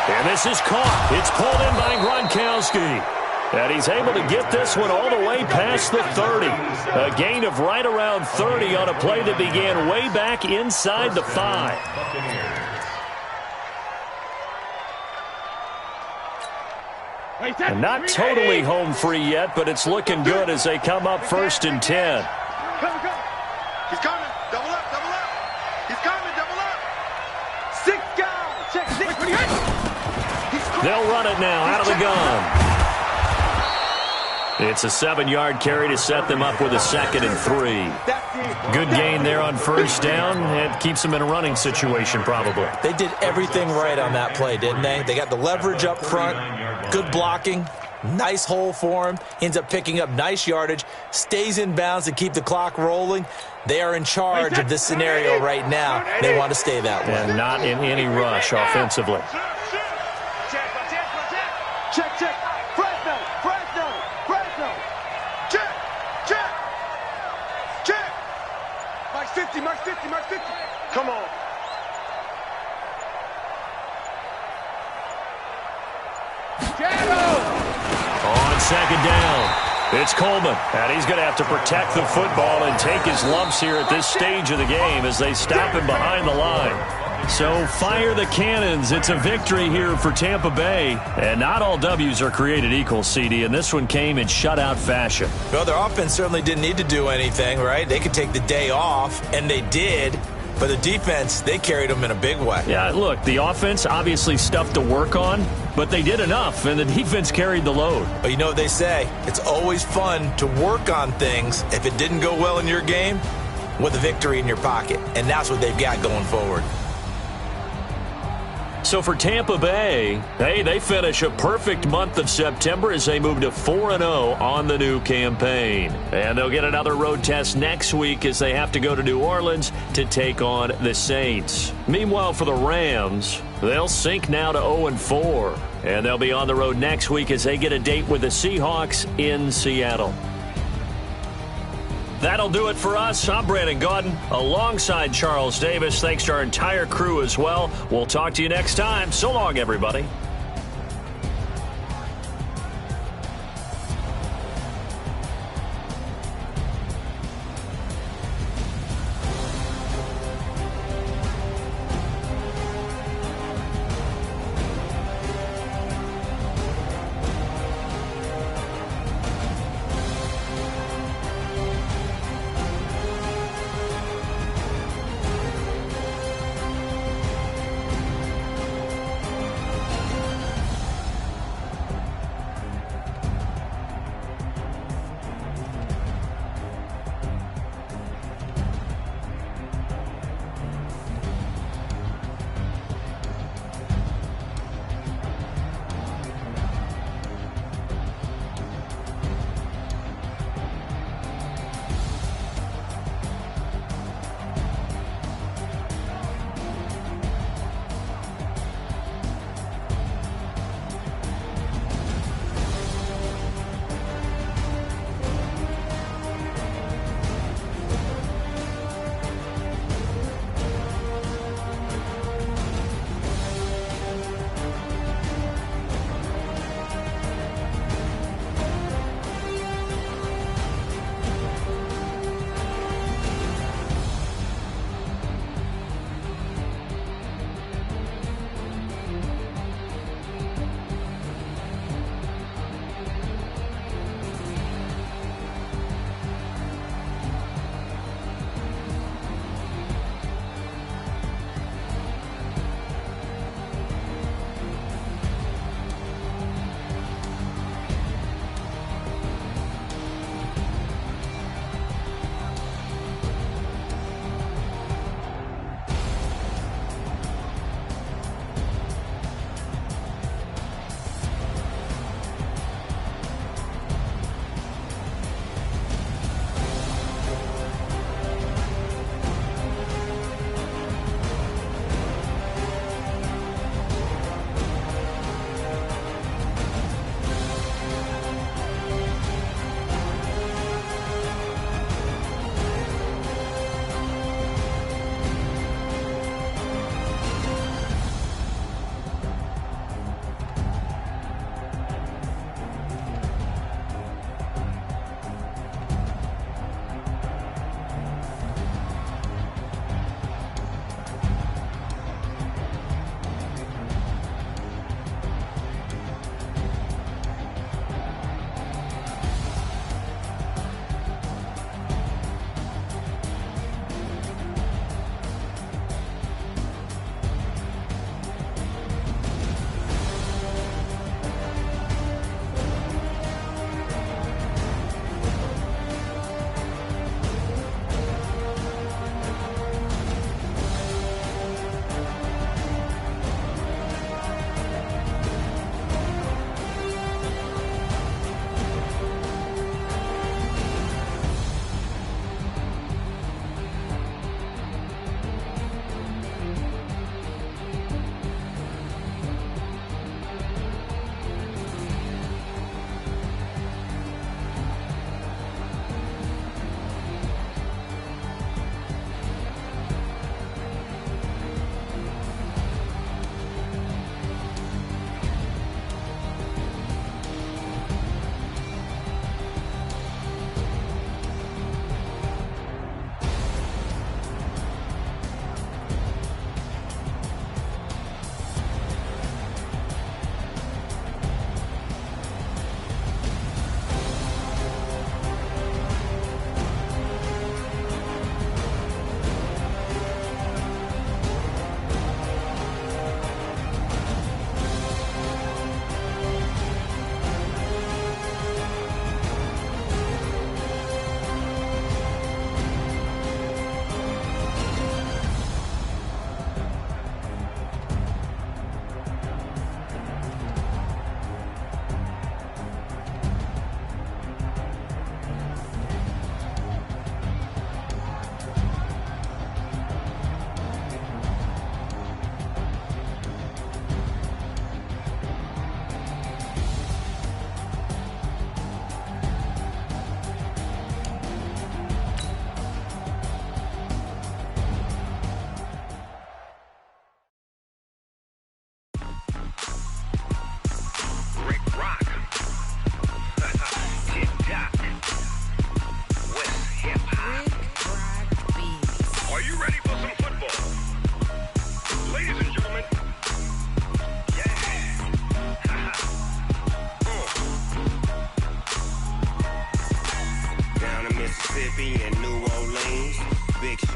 And this is caught. It's pulled in by Gronkowski. And he's able to get this one all the way past the 30. A gain of right around 30 on a play that began way back inside the 5. And not totally home free yet, but it's looking good as they come up 1st and 10. He's coming. Double up. He's coming. Double up. 6 guys. Check 6. They'll run it now out of the gun. It's a 7-yard carry to set them up with a 2nd and 3. Good gain there on 1st down. It keeps them in a running situation probably. They did everything right on that play, didn't they? They got the leverage up front, good blocking, nice hole for him, ends up picking up nice yardage, stays in bounds to keep the clock rolling. They are in charge of this scenario right now. They want to stay that way. And not in any rush offensively. Check. Fresno. Check. Mark 50. Come on. On 2nd down, it's Coleman. And he's going to have to protect the football and take his lumps here at this stage of the game as they stop him behind the line. So fire the cannons. It's a victory here for Tampa Bay. And not all W's are created equal, CD, and this one came in shutout fashion. Well, their offense certainly didn't need to do anything, right? They could take the day off, and they did. But the defense, they carried them in a big way. Yeah, look, the offense obviously stuff to work on, but they did enough, and the defense carried the load. But you know what they say? It's always fun to work on things if it didn't go well in your game with a victory in your pocket. And that's what they've got going forward. So for Tampa Bay, hey, they finish a perfect month of September as they move to 4-0 on the new campaign. And they'll get another road test next week as they have to go to New Orleans to take on the Saints. Meanwhile, for the Rams, they'll sink now to 0-4. And they'll be on the road next week as they get a date with the Seahawks in Seattle. That'll do it for us. I'm Brandon Gaudin alongside Charles Davis. Thanks to our entire crew as well. We'll talk to you next time. So long, everybody.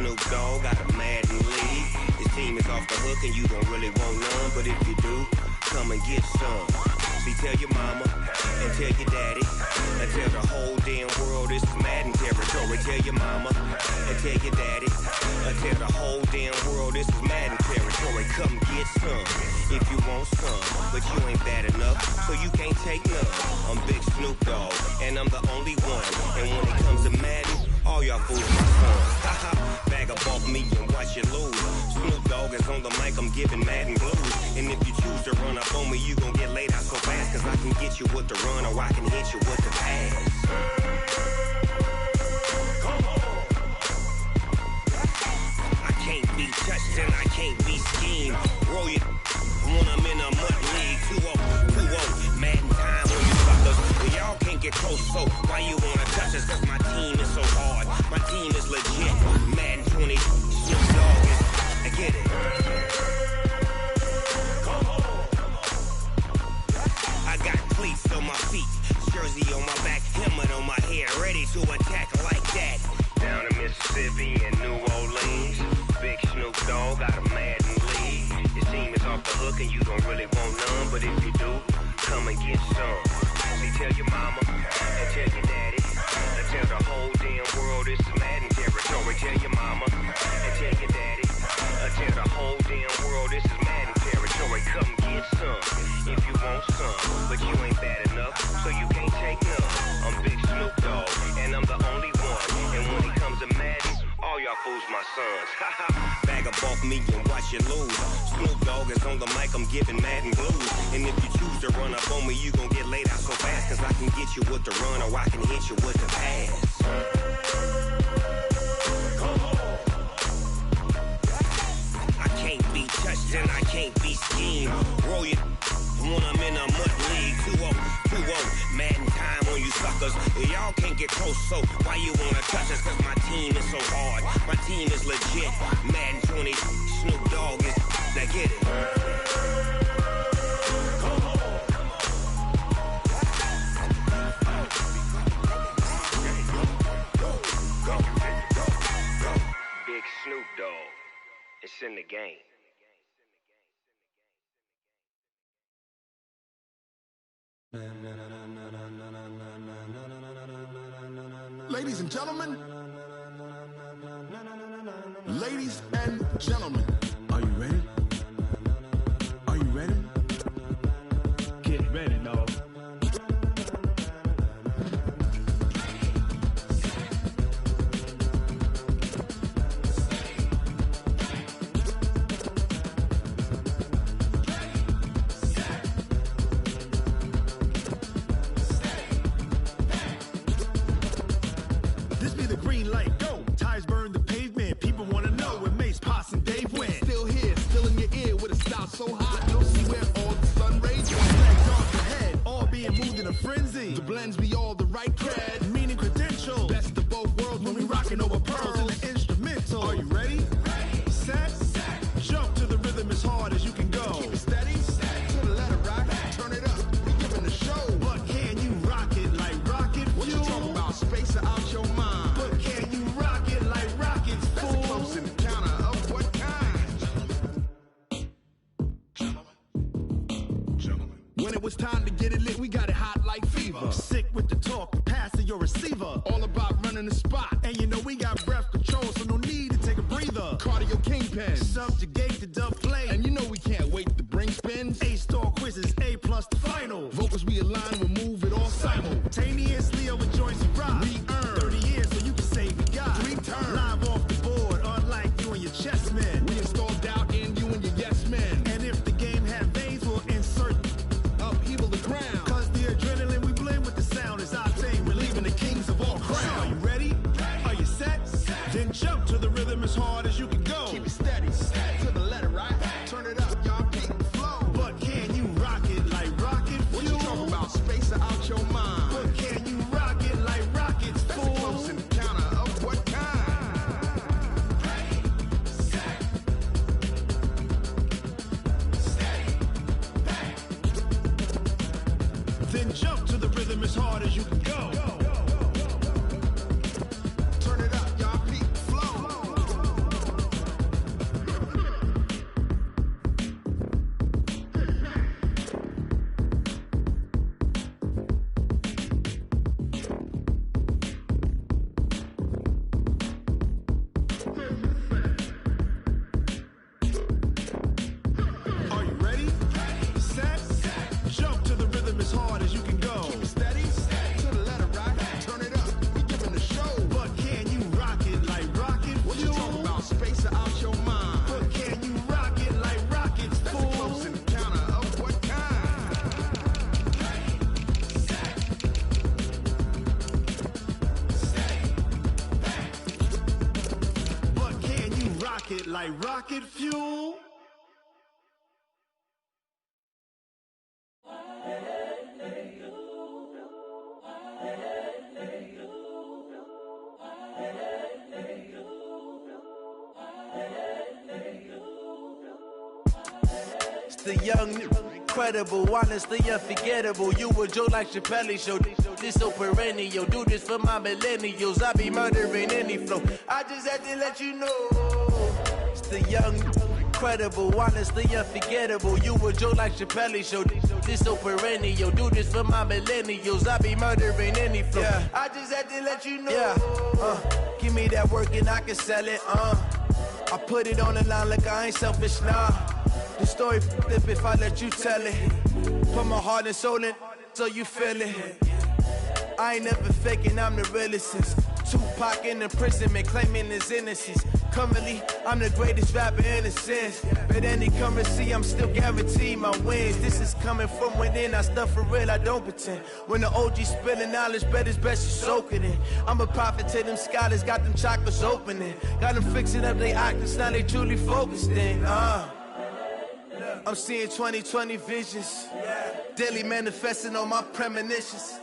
Snoop Dogg got a Madden league. His team is off the hook and you don't really want none, but if you do, come and get some. See, tell your mama and tell your daddy and tell the whole damn world this is Madden territory. Tell your mama and tell your daddy and tell the whole damn world this is Madden territory. Come get some if you want some, but you ain't bad enough, so you can't take none. I'm Big Snoop Dogg, and I'm the only one. And when it comes to Madden, all y'all fools my sons. Haha, bag up off me and watch you lose. Snoop Dogg is on the mic, I'm giving Madden blues. And if you choose to run up on me, you gon' get laid out so fast, cause I can get you with the run or I can hit you with the pass. Come on. I can't be touched and I can't be schemed. Roll it when I'm in a mud league. 2-0, Madden time when you suckers. Well, y'all can't get close, so why you wanna touch us? Cause my team is so hard. My team is legit. Madden 20, Snoop Dogg is, I get it. Come on. I got cleats on my feet, jersey on my back, helmet on my head, ready to attack like that. Down in Mississippi and New Orleans, Big Snoop Dogg got a Madden league. His team is off the hook and you don't really want none, but if you do, come and get some. See, tell your mama and tell your daddy and tell the whole damn world this is Madden territory. Tell your mama and tell your daddy and tell the whole damn world this is Madden territory. Come get some if you want some, but you ain't bad enough, so you can't take none. I'm Big Snoop Dogg, and I'm the only one. And when it comes to Madden, all y'all fools my sons. Bag up off me and watch you lose. Snoop Dogg is on the mic, I'm giving Madden blues. And if you choose to run up on me, you gon' get laid out so fast, cause I can get you with the run or I can hit you with the pass. Come on. I can't be touched and I can't be schemed. Roll it when I'm in a mud league. 2-0, Madden time on you suckers. Y'all can't get close, so why you wanna touch us? Cause my team is so hard. My team is legit. Madden 20, Snoop Dogg is, now get it. Come on. Go. Big Snoop Dogg. It's in the game. Ladies and gentlemen, ladies and gentlemen, are you ready? Are you ready? Get ready, dog. So hot, you'll see where all the sun rays reflect off your head, all being moved in a frenzy. The blends be all the right cred, meaning credentials. Best of both worlds when we rockin' over pearls in the instrumental. Are you ready? Set, jump to the rhythm as hard as you can go. Keep it steady, to the letter rock, turn it up, we giving the show. But can you rock it like rocket fuel? What you talking about, space out your mind? But can you rock it like rockets, fool? That's a close encounter of what kind? When it was time to get it lit, we got it hot like fever. Sick with the talk, passing your receiver. All about running the spot. And you know we got breath control, so no need to take a breather. Cardio kingpin, subjugate the dub play. And you know we can't wait to bring spins. A-star quizzes, A+ the final. Vocals we align, we'll move it all simultaneously over joints and rock. We earn 30 years, so you can say we got 3 turns. Live off the board, unlike you and your chess men. We install doubt in you and your yes men. And if the game had veins, we'll insert upheaval the ground. Cause the adrenaline we blend with the sound is our thing. We're leaving the kings of all crowns. So are you ready? Are you set? Then jump to the rhythm as hard as you can go. Keep it steady, to the letter, right? Turn it up, y'all keep the flow. But can you rock it like rocket fuel? What you talking about? Space out your mind. But can you rock it like rockets, fool? That's a close encounter of what kind? Then jump to the rhythm as hard as you can go. Turn it up, y'all peak flow. like rocket fuel. It's the young, incredible, honestly unforgettable. You a Joe like Chappelle show. This so perennial. Do this for my millennials. I be murdering any flow. I just had to let you know. It's the young, incredible, honestly unforgettable. You a Joe like Chappelle show. This so perennial. Do this for my millennials. I be murdering any flow. Yeah. I just had to let you know. Yeah. Give me that work and I can sell it. I put it on the line like I ain't selfish, nah. The story flip if I let you tell it. Put my heart and soul in so you feel it. I ain't never faking, I'm the realest since Tupac in imprisonment, claiming his innocence. Currently, I'm the greatest rapper in a sense. But any currency, I'm still guaranteed my wins. This is coming from within, I stuff for real, I don't pretend. When the OG spilling knowledge, bet it's best you soak it in. I'm a prophet to them scholars, got them chakras opening. Got them fixing up they octaves, now they truly focused in. I'm seeing 2020 visions, daily manifesting on my premonitions.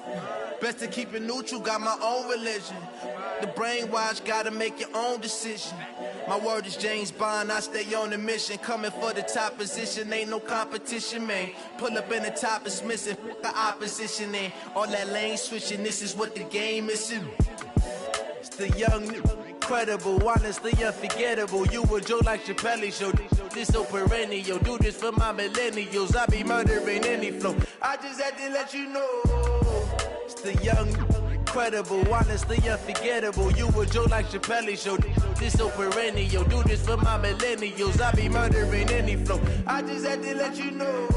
Best to keep it neutral, got my own religion. The brainwash, gotta make your own decision. My word is James Bond, I stay on the mission. Coming for the top position, ain't no competition, man. Pull up in the top is missing, fuck the opposition, and all that lane switching, this is what the game is. It's the young, incredible, honestly unforgettable. You a Joe like Chappelle show. This so perennial. Do this for my millennials. I be murdering any flow. I just had to let you know. It's the young, incredible, honestly unforgettable. You a Joe like Chappelle show. This so perennial. Do this for my millennials. I be murdering any flow. I just had to let you know.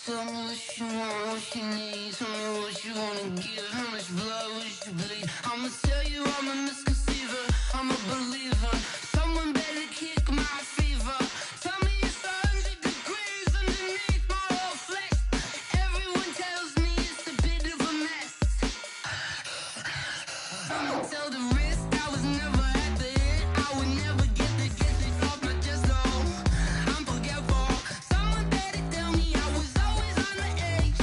Tell me what you want, what you need. Tell me what you wanna give. How much blood would you bleed? I'ma tell you I'm a misconceiver. I'm a believer. Someone better kick my fever. Tell me it's 100 degrees underneath my whole flesh. Everyone tells me it's a bit of a mess. I'ma tell the risk I was never at the end. I would never get it off my chest, though. I'm forgetful. Someone better tell me I was always on the edge.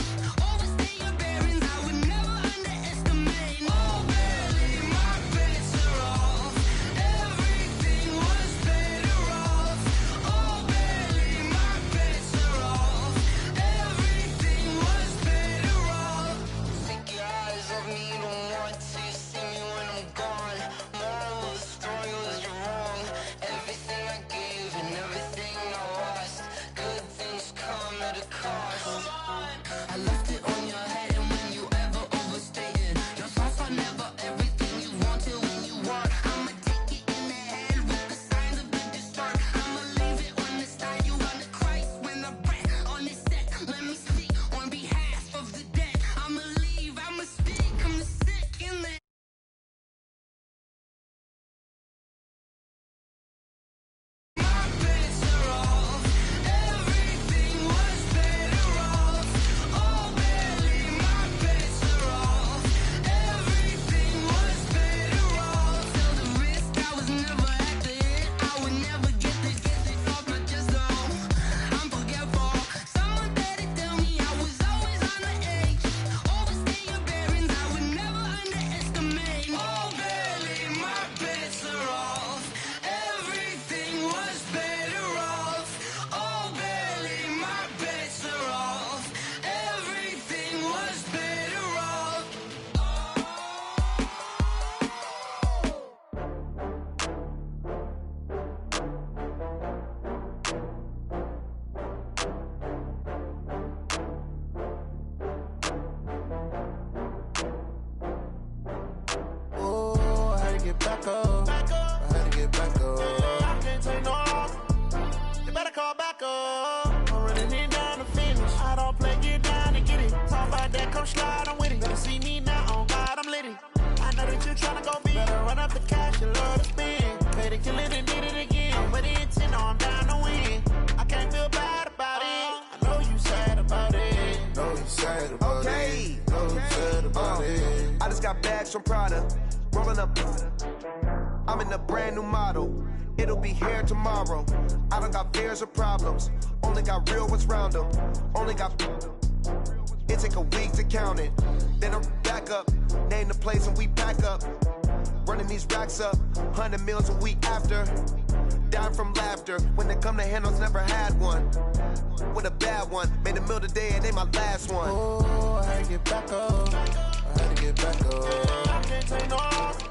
Overstay your bearings, I would never underestimate. Oh, barely, my bets are off. Everything was better off. Oh, barely, my bets are off. Everything was better off. Take your eyes off me, you don't want to see me when I'm gone. Moral of the story was you're wrong. Everything I gave and everything I lost. Good things come at a cost. I left it on your head, and when you ever overstated, your thoughts are never everything you wanted when you want. I'ma take it in the head with the signs of the distort. I'ma leave it on the side. You on the Christ when I breath on this set. Let me speak on behalf of the dead. I'ma leave, I'ma speak, I'm the sick in the my bets are off. Everything was better off. Oh, barely, my bets are off. Everything was better off. Tell the risk I was never at the end. I would never get it off my chest, though. I'm forgetful. Someone better tell me I was always on the edge. Overstay your bearings, I would never underestimate. Oh, barely, my bets are off. Everything was better off. Oh, barely, my bets are off. Everything was better off. Oh, I had to get back up. I had to get back up. I can't take no loss. You better call back up. I'm running it down to finish. I don't play, get down and get it. Talk come slide, I'm with it. Better see me now, on God, I'm litty. I know that you tryna go big. Better run up the cash, you love to spend. Better kill it and did it again. I'm with the intent, I'm down to win. I can't feel bad about it. I know you sad about it. Know you sad about it. Know you sad about it. I just got bags from Prada. Rolling up. I'm in a brand new model. It'll be here tomorrow. I don't got fears or problems. Only got real ones round them. Only got. It take a week to count it. Then I'm back up. Name the place and we pack up. Running these racks up. 100 meals a week after. Down from laughter. When they come to handles, never had one. With a bad one. Made a meal today and they my last one. Oh, I had to get back up. I had to get back up. I can't take no off.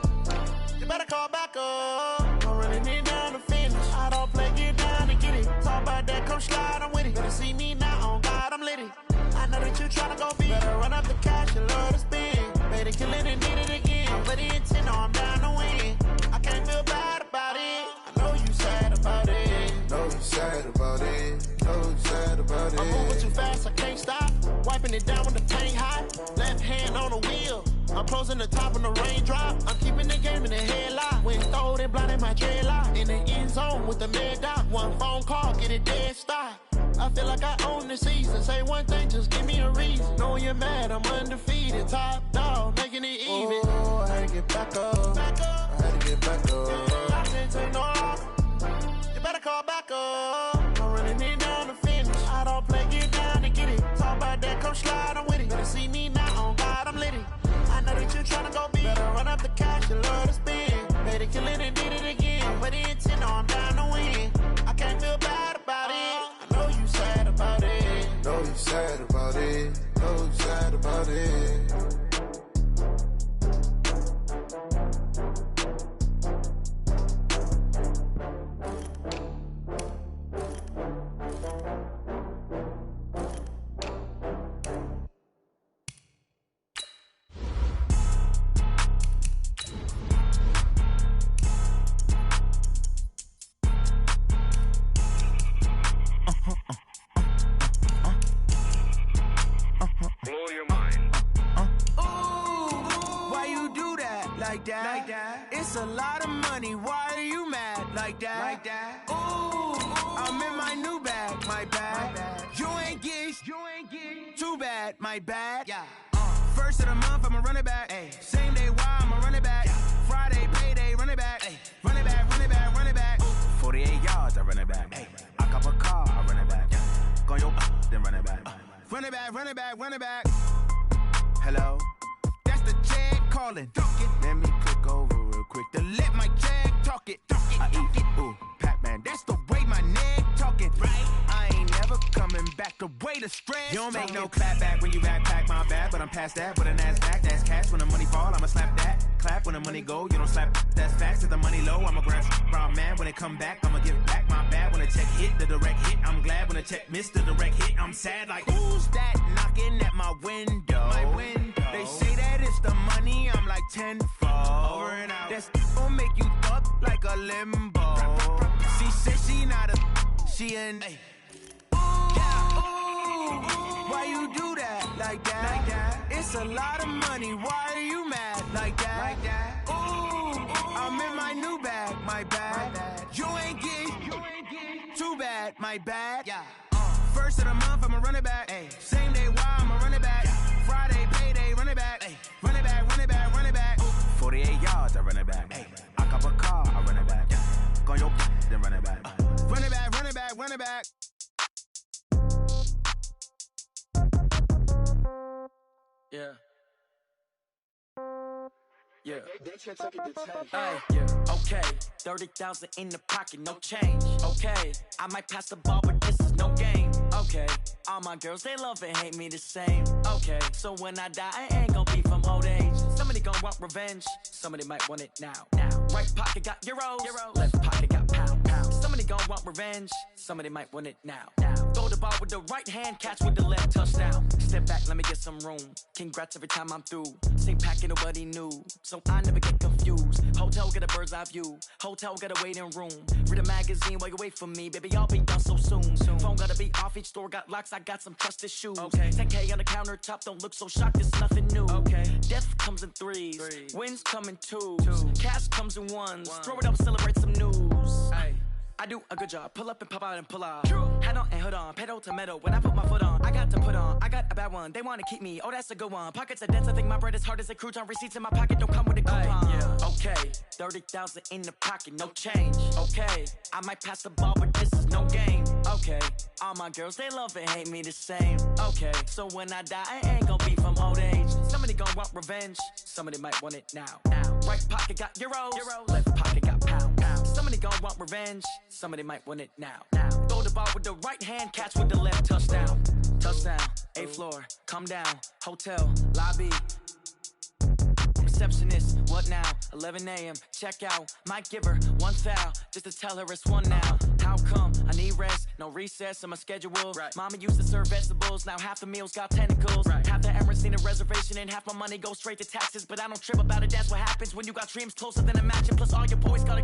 You better call back up. I'm running it down to finish. I don't play, get down and get it. Talk about that, come slide, I'm with it. Better see me now, on God, I'm litty. I know that you tryna go big. Better run up the cash, you love to spend. Better kill it and did it again. I'm with the intent, I'm down to win. I can't feel bad about it. I know you sad about it. Know you sad about it. Know you sad about it. I'm moving too fast, I can't stop. Wiping it down when the paint hot. Left hand on the wheel. I'm closing the top when the raindrop. I'm keeping the game in the headlock. When throwed and blinded my dreadlock. In the end zone with the mad dot. One phone call, get it dead stop. I feel like I own the season. Say one thing, just give me a reason. Knowing you're mad, I'm undefeated. Top dog, making it even. Oh, I had to get back up. Back up. I had to get back up. I can't take no off. You better call back up. I'm running it down to finish. I don't play, get down to get it. Talk about that, come slide, I'm with it. Better see me now, on God, I'm litty. I know that you tryna go big. Better run up the cash, you love to spend. Better kill it and did it again. I'm with the intent, I'm down to win. I can't feel bad about it. I know you sad about it. Know you sad about it. Know you sad about it. Blow your mind. Why you do that? Like that? It's a lot of money. Why are you mad? Like that? Ooh, I'm in my new bag. My bad. You ain't get. Too bad. My bad. Yeah. First of the month, I'ma run it back. Ay. Same day, why I'ma run it back. Yeah. Friday, payday, run it back. Ay. Run it back, run it back, run it back. 48 yards, I run it back. Ay. I cop a car, I run it back. Yeah. Go your then run it back. Run it back, run it back, run it back. Hello? That's the jag calling. Let me click over real quick to let my jag talk it. I eat it, ooh, Pac-Man. That's the way my neck talking. Right? I ain't never coming back. The way the stress. You don't make no clap back when you backpack my bad, but I'm past that. With a NASDAQ, that's cash. When the money fall, I'ma slap that. Clap when the money go, you don't slap. That's facts. If the money low, I'ma grab brown man. When it come back, I'ma give back my bad. When the check hit, the direct hit. I'm glad when the check missed the direct hit. I'm sad like, who's that knocking at my window? My window. They say that it's the money, I'm like tenfold. Over and out. That's gon' make you up like a limbo. She said she not a, she an. Why you do that? Like that? It's a lot of money. Why are you mad? Like that? Ooh, I'm in my new bag. My bad. You ain't get. Too bad. My bad. Yeah. First of the month, I'ma run it back. Ay. Same day, why I'ma run it back. Friday, payday, run it back. Ay. Run it back, run it back, run it back. 48 yards, I run it back. Ay. I cop a car, I run it back. Go your then run it back. Run it back, run it back, run it back. Yeah. Yeah. Yeah. Okay. 30,000 in the pocket, no change. Okay. I might pass the ball, but this is no game. Okay. All my girls, they love and hate me the same. Okay. So when I die, I ain't gonna be from old age. Somebody gonna want revenge. Somebody might want it now. Right pocket got euros. Left pocket got pounds. Somebody gonna want revenge. Somebody might want it now. Throw the ball with the right hand, catch with the left, touchdown. Step back, let me get some room. Congrats every time I'm through. Same packet, nobody knew. So I never get confused. Hotel get a bird's eye view. Hotel got a waiting room. Read a magazine while you wait for me, baby. I'll be done so soon. Phone gotta be off. Each store got locks. I got some trusted shoes. 10K on the countertop. Don't look so shocked. It's nothing new. Death comes in threes. Wins come in twos. Cash comes in ones. Throw it up, celebrate some news. I do a good job. Pull up and pop out and pull out. Hat on and hood on. Pedal to metal. When I put my foot on, I got to put on. I got a bad one. They want to keep me. Oh, that's a good one. Pockets are dense. I think my bread is hard as a crouton. Receipts in my pocket don't come with a coupon. Okay, 30,000 in the pocket, no change. Okay, I might pass the ball, but this is no game. Okay, all my girls, they love and hate me the same. Okay, so when I die, I ain't gonna be from old age. Somebody gon' want revenge. Somebody might want it now. Right pocket got euros. Left pocket got pounds. Somebody gon' want revenge. Somebody might want it now. Throw the ball with the right hand, catch with the left. Touchdown. Touchdown. 8th floor. Come down. Hotel. Lobby. Receptionist, what now? 11 a.m. Check out. Might give her one foul just to tell her it's one now. How come? I need rest. No recess in my schedule. Mama used to serve vegetables. Now half the meals got tentacles. Half the Emirates need a reservation and half my money goes straight to taxes. But I don't trip about it. That's what happens when you got dreams closer than a match. And plus all your boys got